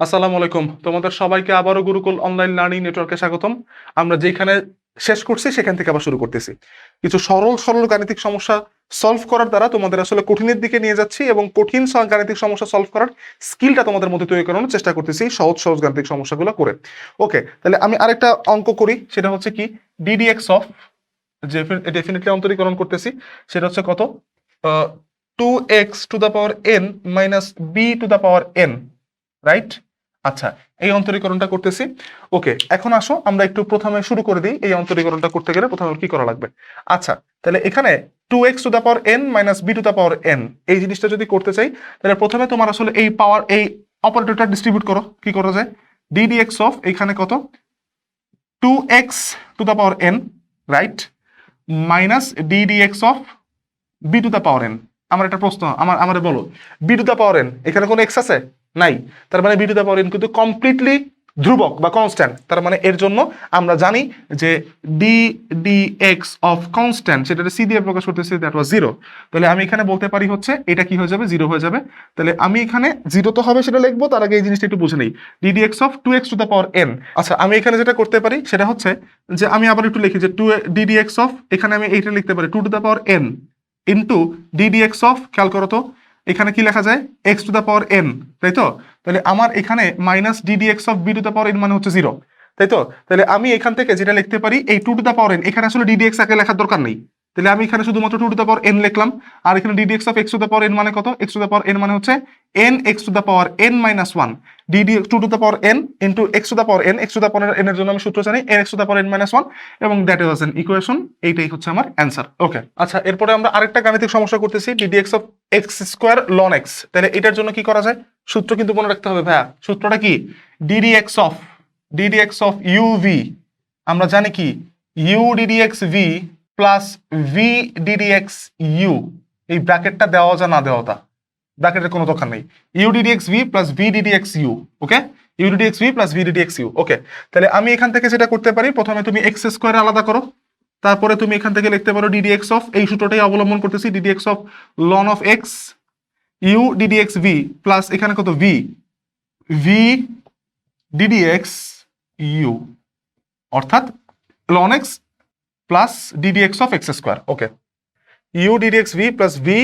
আসসালামু আলাইকুম, তোমাদের সবাইকে আবারও গুরুকুল অনলাইন লার্নিং নেটওয়ার্কে স্বাগতম। আমরা যেখানে শেষ করছি সেখান থেকে আবার শুরু করতেছি। কিছু সরল সরল গাণিতিক সমস্যা সলভ করার দ্বারা তোমাদের আসলে কঠিনের দিকে নিয়ে যাচ্ছি এবং কঠিন গাণিতিক সমস্যা সলভ করার স্কিলটা তোমাদের মধ্যে তৈরি করানোর চেষ্টা করতেছি সহজ সহজ গাণিতিক সমস্যাগুলো করে। ওকে, তাহলে আমি আরেকটা অঙ্ক করি, সেটা হচ্ছে কি ডিডিএক্স অফ, যে ডেফিনেটলি অন্তরীকরণ করতেছি, সেটা হচ্ছে কত, 2x⁴n - b⁴n, রাইট? আচ্ছা, এই অন্তরীকরণটা করতেছি। ওকে, এখন আসো আমরা একটু প্রথমে শুরু করে দিই। এই অন্তরীকরণটা করতে গেলে প্রথমে কি করা লাগবে? আচ্ছা, তাহলে এখানে 2x⁴n - b⁴n এই জিনিসটা যদি করতে চাই, তাহলে প্রথমে তোমার আসলে এই পাওয়ার, এই অপারেটরটা ডিস্ট্রিবিউট করো। কি করা যায়? ডিডিএক্স অফ এখানে কত, 2x⁴n, right, minus ddx of b⁴n। আমার একটা প্রশ্ন, আমারে বলো, b⁴n এখানে কোনো এক্স আছে? নাই। তার মানে b⁴n কিন্তু কমপ্লিটলি ধ্রুবক বা কনস্ট্যান্ট। তার মানে এর জন্য আমরা জানি যে ডিডিএক্স অফ কনস্ট্যান্ট, সেটা সি দিয়ে প্রকাশ করতেছি, দ্যাট ওয়াজ 0। তাহলে আমি এখানে বলতে পারি হচ্ছে এটা কি হয়ে যাবে, 0 হয়ে যাবে। তাহলে আমি এখানে 0 তো হবে সেটা লিখবো, তার আগে এই জিনিসটা একটু বুঝে নেই। Ddx of 2x⁴n। আচ্ছা, আমি এখানে যেটা করতে পারি সেটা হচ্ছে যে আমি আবার একটু লিখি যে ডিডিএক্স অফ, এখানে আমি এইটা লিখতে পারি 2n ইন্টু ডিডিএক্স অফ, খেয়াল করো তো এখানে কি লেখা যায়, x⁴n, তাই তো? তাহলে আমার এখানে মাইনাস ডিডিএক্স অফ b⁴n মানে হচ্ছে 0, তাই তো? তাহলে আমি এখান থেকে যেটা লিখতে পারি, এই 2n, এখানে আসলে ডিডিএক্স আগে লেখার দরকার নেই। তাহলে আমি এখানে শুধুমাত্র 2n লিখলাম। আর এখানে ডিডিএক্স অফ x⁴n মানে কত, x⁴n মানে হচ্ছে n x⁴n - 1, ddx 2n into x⁴n এর জন্য আমি সূত্র জানি n x⁴n - 1, এবং দ্যাট ইজ অ্যান ইকুয়েশন। এইটাই হচ্ছে আমার অ্যান্সার। ওকে, আচ্ছা, এরপরে আমরা আরেকটা গাণিতিক সমস্যা করতেছি, d d x of x² ln x। তাহলে এটার জন্য কি করা যায়? সূত্র কিন্তু মনে রাখতে হবে ভাইয়া। সূত্রটা কি? ডিডিএক্স অফ ইউভি, আমরা জানি কি u d d x v plus v d d x u. এই ব্র্যাকেটটা দেওয়া যা না দেওয়া তা, ব্র্যাকেটের কোনো দরকার নেই। U d d x v plus v d d x u. Okay, u d d x v plus v d d x u. Okay, তাহলে আমি এখান থেকে যেটা করতে পারি, প্রথমে তুমি x² আলাদা করো, তারপরে তুমি এখান থেকে লিখতে পারো ডিডিএক্স অফ, এই সূত্রটাই অবলম্বন করতেছি, d d x of ln of x u d d x v plus এখানে কত ভি ডিডিএক্স ইউ, অর্থাৎ ln x plus d d x of x²। Okay, u d d x v plus v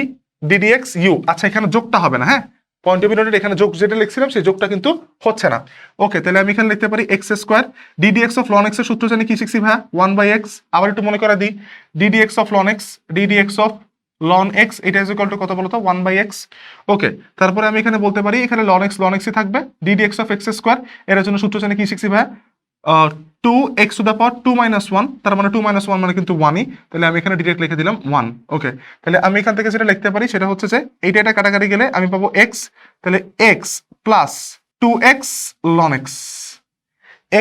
d d x u. আচ্ছা, এখানে যোগটা হবে না, হ্যাঁ, পয়েন্ট অফ ভিউ, এখানে যোগ যেটা লিখছিলাম সেই যোগটা কিন্তু হচ্ছে না। ওকে, তাহলে আমি এখানে লিখতে পারি x² ddx of loan x এর সূত্র জানি কি শিখছি ভাই, 1/x। আবার একটু মনে করা দিই, ddx of loan x, d d x of loan x, এটা ইজ ইকুয়াল টু কত বলতো, 1/x। ওকে, তারপরে আমি এখানে বলতে পারি এখানে লন এক্সই থাকবে, ডিডিএক্স অফ x², এর জন্য সূত্র জানি কি শিখছি ভাই, 2x⁴2 - 1, তার মানে 2 - 1 মানে কিন্তু 1ই। তাহলে আমি এখানে ডিরেক্ট লিখে দিলাম 1। ওকে, তাহলে আমি এখান থেকে যেটা লিখতে পারি সেটা হচ্ছে যে এটা কাটাকাটি গেলে আমি পাবো x, তাহলে x plus 2x ln x,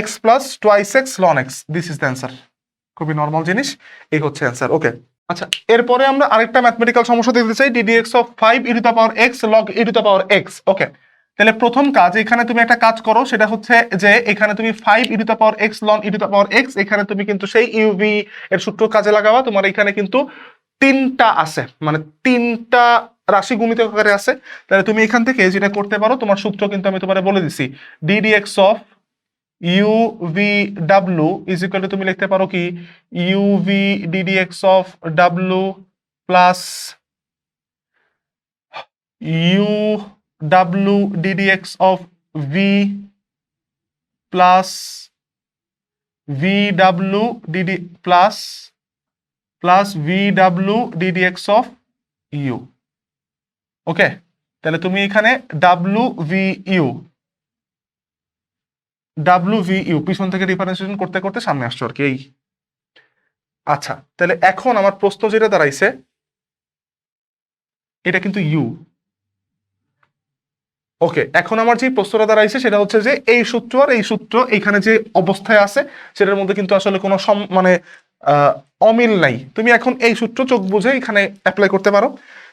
x plus twice x ln x, this is the answer. খুবই নর্মাল জিনিস, এই হচ্ছে অ্যান্সার। ওকে, আচ্ছা, এরপরে আমরা আরেকটা ম্যাথমেটিক্যাল সমস্যা দেখতে চাই, ddx of 5e⁻x log e⁻x। ওকে, তাহলে প্রথম কাজ, এখানে তুমি একটা কাজ করো, সেটা হচ্ছে যে এখানে তুমি 5e⁻x ln e⁻x, এখানে তুমি কিন্তু সেই ইউভি এর সূত্র কাজে লাগাবা। তোমার এখানে কিন্তু তিনটা আছে, মানে তিনটা রাশি গুণিত আকারে আছে। তাহলে তুমি এখান থেকে যেটা করতে পারো, তোমার সূত্র কিন্তু আমি তোমার বলে দিছি, ddx of UV W is equal two, তুমি লিখতে পারো কি UV ddx of W plus you W ddx of V plus V W DD plus V W ddx of you. Okay, তাহলে তুমি এখানে ডাব্লু ভি ইউ পিছন থেকে differentiation করতে করতে সামনে আসছো আর কি। এই আচ্ছা, তাহলে এখন আমার প্রশ্ন যেটা দাঁড়াইছে, এটা কিন্তু ইউ। ওকে, এখন আমার যে প্রশ্নটা দাঁড়াইছে সেটা হচ্ছে যে এই সূত্র আর এই সূত্র এখানে যে অবস্থায় আছে সেটার মধ্যে কিন্তু আসলে কোনো মানে অমিল নাই। তুমি এখন এই সূত্র চোখ বুঝে এখানে অ্যাপ্লাই করতে পারো।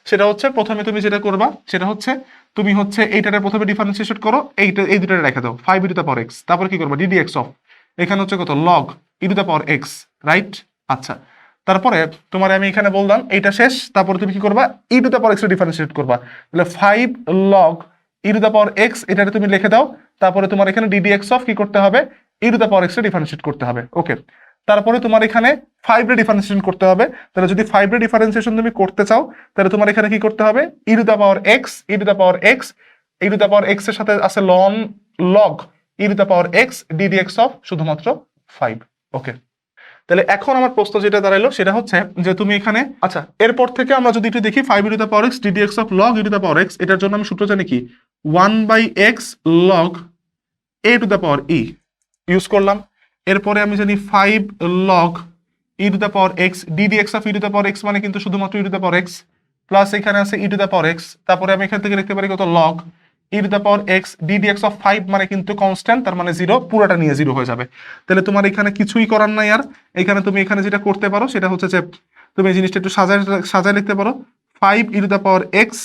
সেটা হচ্ছে প্রথমে তুমি যেটা করবা সেটা হচ্ছে তুমি হচ্ছে এইটারে প্রথমে ডিফারেন্সিয়েশন করো, এই দুটোটা রেখে দাও, 5e⁻x, তারপর কি করবা ডিডিএক্স অফ, এখানে হচ্ছে কত log e⁻x, রাইট? আচ্ছা, তারপরে তোমার আমি এখানে বললাম এইটা শেষ, তারপরে তুমি কি করবা e⁻x এর ডিফারেন্সিয়েট করবা, তাহলে 5 log E to the power x, এটাকে তুমি লিখে দাও। তারপরে তোমার এখানে ডিডিএক্স অফ কি করতে হবে, e to the power x এর ডিফারেন্সিয়েট করতে হবে। ওকে, তারপরে তোমার এখানে 5 এর ডিফারেন্সিয়েশন করতে হবে। তাহলে যদি 5 এর ডিফারেন্সিয়েশন তুমি করতে চাও, তাহলে তোমার এখানে কি করতে হবে, e to the power x, e to the power x, e to the power x এর সাথে আছে log e to the power x d d x of শুধুমাত্র 5। ওকে, তাহলে এখন আমার প্রশ্ন যেটা দাঁড়ালো সেটা হচ্ছে যে তুমি এখানে, আচ্ছা এরপর থেকে আমরা যদি একটু দেখি 5 e to the power x d d x of log e to the power x, এটার জন্য আমি সূত্র জানি কি 1/x log e to the power e use করলাম। এরপরে আমি জানি 5 log e to the power x d d x of e to the power x, মানে কিন্তু শুধুমাত্র e to the power x, plus এখানে আছে e to the power x. তারপরে আমি এখান থেকে লিখতে পারি কত log e to the power x d d x of 5, মানে কিন্তু কনস্ট্যান্ট, তার মানে 0, পুরোটা নিয়ে 0 হয়ে যাবে। তাহলে তোমার এখানে কিছুই করার নাই আর। এখানে তুমি এখানে যেটা করতে পারো সেটা হচ্ছে যে তুমি এই জিনিসটা একটু সাজায় লিখতে পারো 5 e to the power x.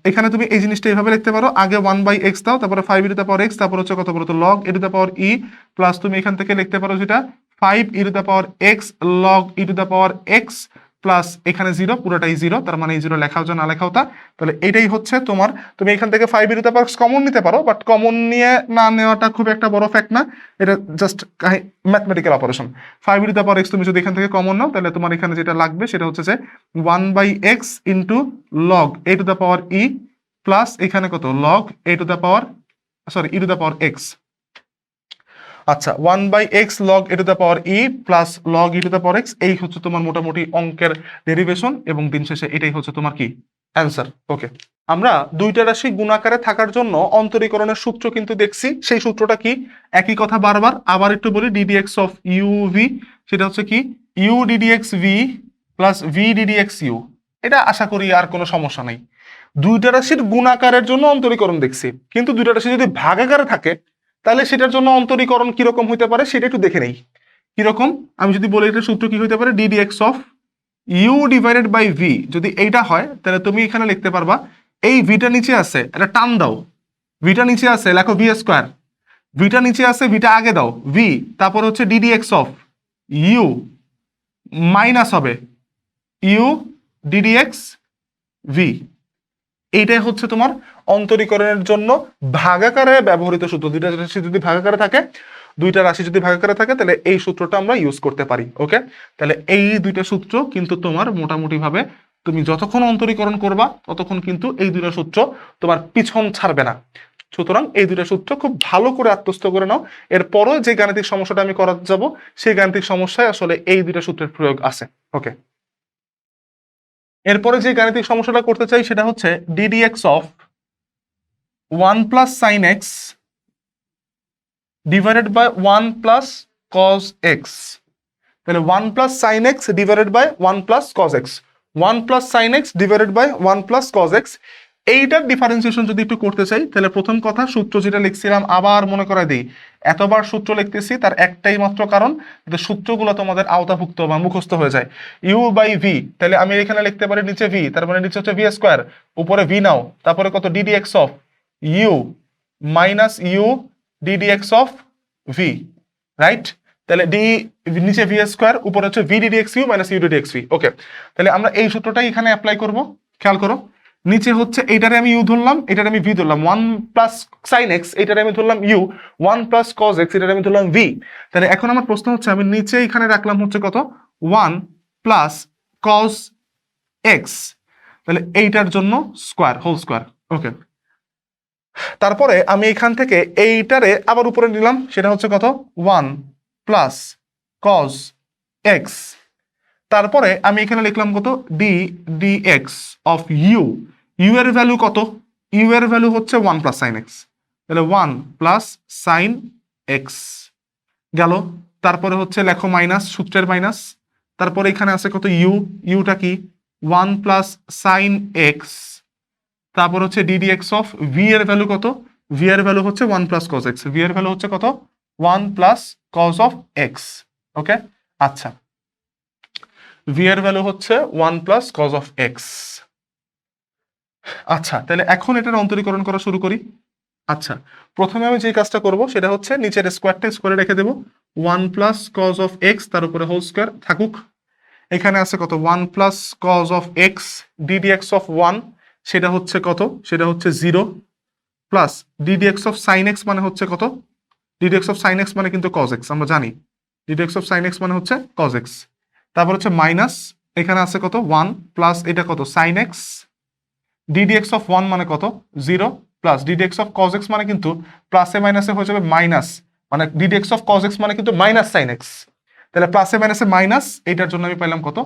এখানে তুমি এই জিনিসটা এইভাবে লিখতে পারো, আগে 1/x দাও, তারপরে 5 e to the power x, তারপর হচ্ছে কত বলতো log e to the power e, plus তুমি এখান থেকে লিখতে পারো যেটা 5 e to the power x log e to the power x, plus এখানে 0, পুরোটাই 0, তার মানে এই 0 লেখাও যা না লেখাও তা। তাহলে এটাই হচ্ছে তোমার, তুমি এখান থেকে 5 e to the power common নিতে পারো, বাট কমন নিয়ে না নেওয়াটা খুব একটা বড় ফ্যাক্ট না, এটা just mathematical operation. 5 e to the power x তুমি যদি এখান থেকে কমন নাও, তাহলে তোমার এখানে যেটা লাগবে সেটা হচ্ছে যে 1/x into log e to the power e, plus এখানে কত log e to the power E to the power x. আচ্ছা 1/x log e to the power e plus log e to the power x, এই হচ্ছে তোমার মোটামুটি অঙ্কের derivation, এবং দিন শেষে এটাই হচ্ছে তোমার কি অ্যান্সার। ওকে, আমরা দুইটা রাশি গুণাকারে থাকার জন্য অন্তরীকরণের সূত্র কিন্তু দেখছি। সেই সূত্রটা কি, একই কথা বারবার আবার একটু বলি, ডিডিএক্স অফ ইউ ভি, সেটা হচ্ছে কি u d d x v plus v d d x u. এটা আশা করি আর কোনো সমস্যা নেই। দুইটা রাশির গুণাকারের জন্য অন্তরীকরণ দেখছি, কিন্তু দুইটা রাশি যদি ভাগাকারে থাকে তাহলে সেটার জন্য অন্তরীকরণ কিরকম হইতে পারে সেটা একটু দেখে নেই। কিরকম, আমি যদি বলি এটা সূত্র কি হইতে পারে, d d x of u divided by v, যদি এইটা হয় তাহলে তুমি এখানে লিখতে পারবা এই ভিটা নিচে আছে, এটা টান দাও, ভিটা নিচে আছে লেখো ভি স্কোয়ার, ভিটা নিচে আছে ভিটা আগে দাও ভি, তারপর হচ্ছে ডিডিএক্স অফ ইউ মাইনাস হবে ইউ ডিডিএক্স ভি। এইটাই হচ্ছে তোমার অন্তরীকরণের জন্য ভাগাকারে ব্যবহৃত সূত্র। দুইটা রাশি যদি ভাগাকারে থাকে তাহলে এই সূত্রটা আমরা ইউজ করতে পারি। ওকে, তাহলে এই দুইটা সূত্র কিন্তু তোমার মোটামুটি ভাবে তুমি যতক্ষণ অন্তরীকরণ করবা ততক্ষণ কিন্তু এই দুইটা সূত্র তোমার পিছন ছাড়বে না। সুতরাং এই দুইটা সূত্র খুব ভালো করে আত্মস্থ করে নাও। এরপরও যে গাণিতিক সমস্যাটা আমি করাতে যাব সেই গাণিতিক সমস্যায় আসলে এই দুইটা সূত্রের প্রয়োগ আছে। ওকে, এরপরে যে গাণিতিক সমস্যাটা করতে চাই সেটা হচ্ছে d d x of 1 plus sine x divided by 1 plus cos x. তাহলে 1 plus sine x divided by 1 plus cos x, 1 plus sine x divided by 1 plus cos x. এইটার ডিফারেন্সিয়েশন যদি একটু করতে চাই, তাহলে প্রথম কথা সূত্র যেটা লিখছিলাম আবার মনে করাই দিই। এতবার সূত্র লিখতেছি তার একটাই মাত্র কারণ, যে সূত্রগুলো তোমাদের আওতাভুক্ত বা মুখস্থ হয়ে যায়। ইউ বাই ভি, তাহলে আমি এখানে লিখতে পারি নিচে ভি, তার মানে নিচে হচ্ছে ভি স্কোয়ার, উপরে ভি নাও, তারপরে কত d d x of u minus u d d x of v, right? তাহলে ডি নিচে ভি স্কোয়ার, উপরে হচ্ছে v d d x u minus u d d x v. Okay, তাহলে আমরা এই সূত্রটাই এখানে অ্যাপ্লাই করব। খেয়াল করো, নিচে হচ্ছে এইটারে আমি ইউ ধরলাম, এটারে আমি ভি ধরলাম, 1 প্লাস সাইন এক্স এটারে আমি ধরলাম ইউ, 1 প্লাস কজ এক্স এটারে আমি ধরলাম ভি। তাহলে এখন আমার প্রশ্ন হচ্ছে আমি নিচে এখানে রাখলাম হচ্ছে কত 1 প্লাস কজ এক্স, তাহলে এইটার জন্য স্কোয়ার হোল স্কোয়ার। ওকে, তারপরে আমি এখান থেকে এইটারে আবার উপরে নিলাম, সেটা হচ্ছে কত 1 প্লাস কজ এক্স, তারপরে আমি এখানে লিখলাম কত d d x of u, u এর ভ্যালু কত, ইউ এর ভ্যালু হচ্ছে 1 প্লাস সাইন এক্স, তাহলে 1 প্লাস সাইন এক্স গেল। তারপরে হচ্ছে লেখো মাইনাস, সূত্রের মাইনাস, তারপরে এখানে আছে কত ইউ, ইউটা কি 1 প্লাস সাইন এক্স, তারপর হচ্ছে ডিডি এক্স অফ ভি এর ভ্যালু কত, ভি এর ভ্যালু হচ্ছে 1 প্লাস কজ এক্স, ভি এর ভ্যালু হচ্ছে কত 1 প্লাস কজ অফ এক্স। ওকে, আচ্ছা ভি এর ভ্যালু হচ্ছে 1 প্লাস কজ অফ এক্স। আচ্ছা, তাহলে এখন এটার অন্তরীকরণ করা শুরু করি। আচ্ছা, প্রথমে আমি যে কাজটা করব সেটা হচ্ছে নিচের স্কোয়ারটা স্কোয়ারে রেখে দেবো, 1 প্লাস কজ অফ এক্স, তার উপরে হোল স্কোয়ার থাকুক। এখানে আছে কত 1 plus cause of x DD x of 1, সেটা হচ্ছে কত, সেটা হচ্ছে 0 plus d d x of sine x মানে হচ্ছে কত, ডিডিএক্স অফ সাইন এক্স মানে কিন্তু কজ এক্স, আমরা জানি ডিডিএক্স অফ সাইন এক্স মানে হচ্ছে কজ এক্স। তারপর হচ্ছে মাইনাস, এখানে আছে কত 1 প্লাস এটা কত সাইন এক্স, ডিডিএক্স অফ 1 মানে কত 0 plus d d x of cos x মানে কিন্তু প্লাসে মাইনাসে হয়ে যাবে মাইনাস, মানে ডিডিএক্স অফ কজ এক্স মানে কিন্তু মাইনাস সাইন এক্স, তাহলে প্লাসে মাইনাসে মাইনাস, এটার জন্য আমি পাইলাম কত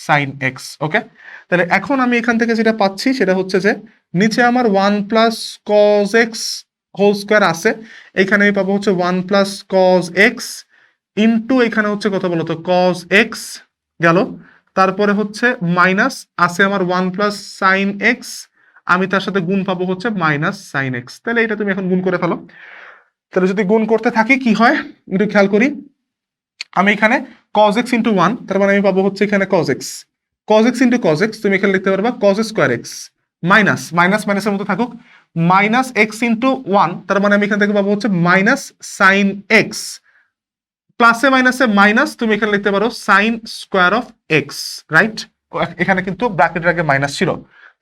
সাইন এক্স। ওকে, তাহলে এখন আমি এখান থেকে যেটা পাচ্ছি সেটা হচ্ছে যে নিচে আমার 1 plus cos x whole square আছে, এখানে আমি পাবো হচ্ছে 1 প্লাস কজ এক্স ইন্টু এখানে হচ্ছে কত বলতো কজ এক্স গেল, তারপরে হচ্ছে মাইনাস আছে আমার 1 প্লাস সাইন এক্স, আমি তার সাথে গুণ পাবো হচ্ছে মাইনাস সাইন এক্স। তাহলে এটা তুমি এখন গুণ করে ফেলো। তাহলে যদি গুণ করতে থাকি কি হয় একটু খেয়াল করি, আমি এখানে cos x ইন্টু 1, তার মানে আমি পাবো হচ্ছে এখানে cos x into cos x, তুমি এখানে লিখতে পারবা cos square x minus minus মাইনাসের মতো থাকুক মাইনাস এক্স ইন্টু 1, তার মানে আমি এখান থেকে পাবো হচ্ছে মাইনাস সাইন এক্স, প্লাসে মাইনাসে মাইনাস, তুমি এখানে লিখতে পারো sign square of x, right? এখানে কিন্তু ব্র্যাকেটের আগে মাইনাস ছিল,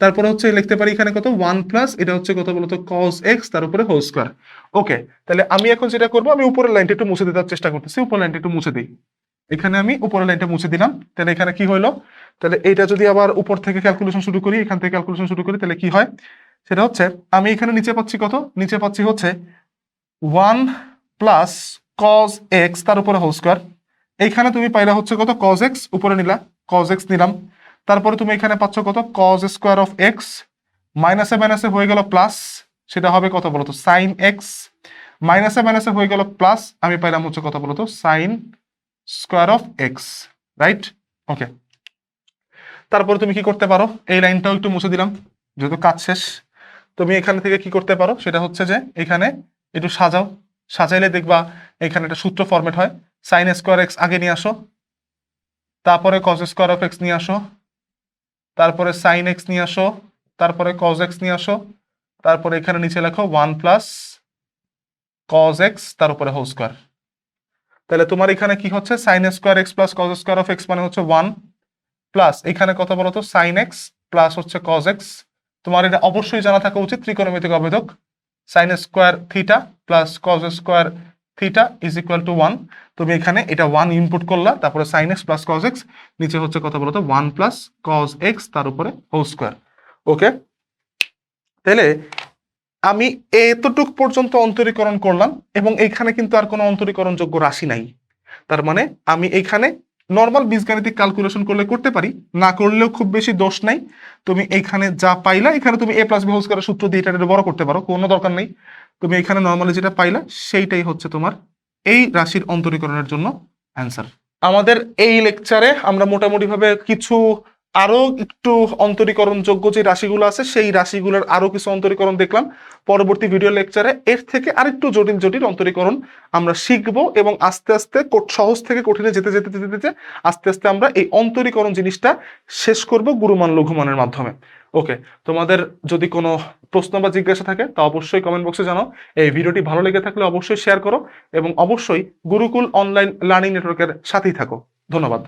তারপরে হচ্ছে লিখতে পারি এখানে কত 1 প্লাস এটা হচ্ছে কত বলতো cos x তার উপরে হোল স্কোয়ার। ওকে, তাহলে আমি এখন যেটা করবো আমি উপরের লাইনটা একটু মুছে দেওয়ার চেষ্টা করতেছি, উপরের লাইনটা একটু মুছে দিই, এখানে আমি উপরের লাইনটা মুছে দিলাম। তাহলে এখানে কি হলো, তাহলে এটা যদি আবার উপর থেকে ক্যালকুলেশন শুরু করি, এখান থেকে ক্যালকুলেশন শুরু করি, তাহলে কি হয় সেটা হচ্ছে আমি এখানে নিচে পাচ্ছি কত, নিচে পাচ্ছি হচ্ছে 1 প্লাস cos x তার উপরে হোল স্কোয়ার, এইখানে তুমি পাইলা হচ্ছে কত cos x, উপরে নিলা cos x নিলাম, তারপরে তুমি এখানে পাচ্ছ কত cos স্কোয়ার অফ x, মাইনাসে মাইনাসে হয়ে গেল প্লাস, সেটা হবে কত বলতো সাইন এক্স, মাইনাসে মাইনাসে হয়ে গেল প্লাস, আমি পাইলাম হচ্ছে কত বলতো sine square of x, right? Okay, তারপরে তুমি কি করতে পারো, এই লাইনটাও একটু মুছে দিলাম যেহেতু কাজ শেষ। তুমি এখান থেকে কি করতে পারো সেটা হচ্ছে যে এখানে একটু সাজাও, সাজাইলে দেখবা এখানে একটা সূত্র ফরম্যাট হয়, সাইন স্কোয়ার এক্স আগে নিয়ে আসো, তারপরে কজ স্কোয়ার অফ এক্স নিয়ে আসো, তারপরে সাইন এক্স নিয়ে আসো, তারপরে কজ এক্স নিয়ে আসো, তারপরে এখানে নিচে লেখো 1 প্লাস কজ এক্স তার উপরে হোল স্কোয়ার। তাহলে তোমার এখানে কি হচ্ছে sine square x plus cos square of x মানে হচ্ছে 1 প্লাস এখানে কত বলতো সাইন এক্স প্লাস হচ্ছে কজ এক্স। তোমার এটা অবশ্যই জানা থাকা উচিত ত্রিকোণমিতিক অবেধক, sine square theta plus cos square theta is equal to 1, তুমি এখানে এটা 1 ইনপুট করলা, তারপরে sine x plus cos x, নিচে হচ্ছে কত বলতো 1 প্লাস কজ এক্স তার উপরে হোল স্কোয়ার। ওকে, তাহলে আমি এতটুক পর্যন্ত অন্তরীকরণ করলাম এবং এইখানে কিন্তু আর কোনো অন্তরীকরণযোগ্য রাশি নাই, তার মানে আমি এইখানে নর্মাল বীজগাণিতিক ক্যালকুলেশন করলে করতে পারি, না করলেও খুব বেশি দোষ নাই। তুমি এইখানে যা পাইলা এখানে তুমি a প্লাস বি হোল স্কয়ারের সূত্র দিয়ে এটা বড় করতে পারো, কোনো দরকার নেই। তুমি এখানে নর্মালি যেটা পাইলা সেইটাই হচ্ছে তোমার এই রাশির অন্তরীকরণের জন্য অ্যান্সার। আমাদের এই লেকচারে আমরা মোটামুটি ভাবে কিছু আরো একটু অন্তরীকরণযোগ্য যে রাশিগুলো আছে সেই রাশিগুলোর আরো কিছু অন্তরীকরণ দেখলাম। পরবর্তী ভিডিও লেকচারে এর থেকে আরেকটু জটিল জটিল অন্তরীকরণ আমরা শিখবো এবং আস্তে আস্তে সহজ থেকে কঠিনে যেতে যেতে যেতে যেতে আস্তে আস্তে আমরা এই অন্তরীকরণ জিনিসটা শেষ করব গুরুমান লঘুমানের মাধ্যমে। ওকে, তোমাদের যদি কোনো প্রশ্ন বা জিজ্ঞাসা থাকে তা অবশ্যই কমেন্ট বক্সে জানাও। এই ভিডিওটি ভালো লেগে থাকলে অবশ্যই শেয়ার করো এবং অবশ্যই গুরুকুল অনলাইন লার্নিং নেটওয়ার্কের সাথেই থাকো। ধন্যবাদ।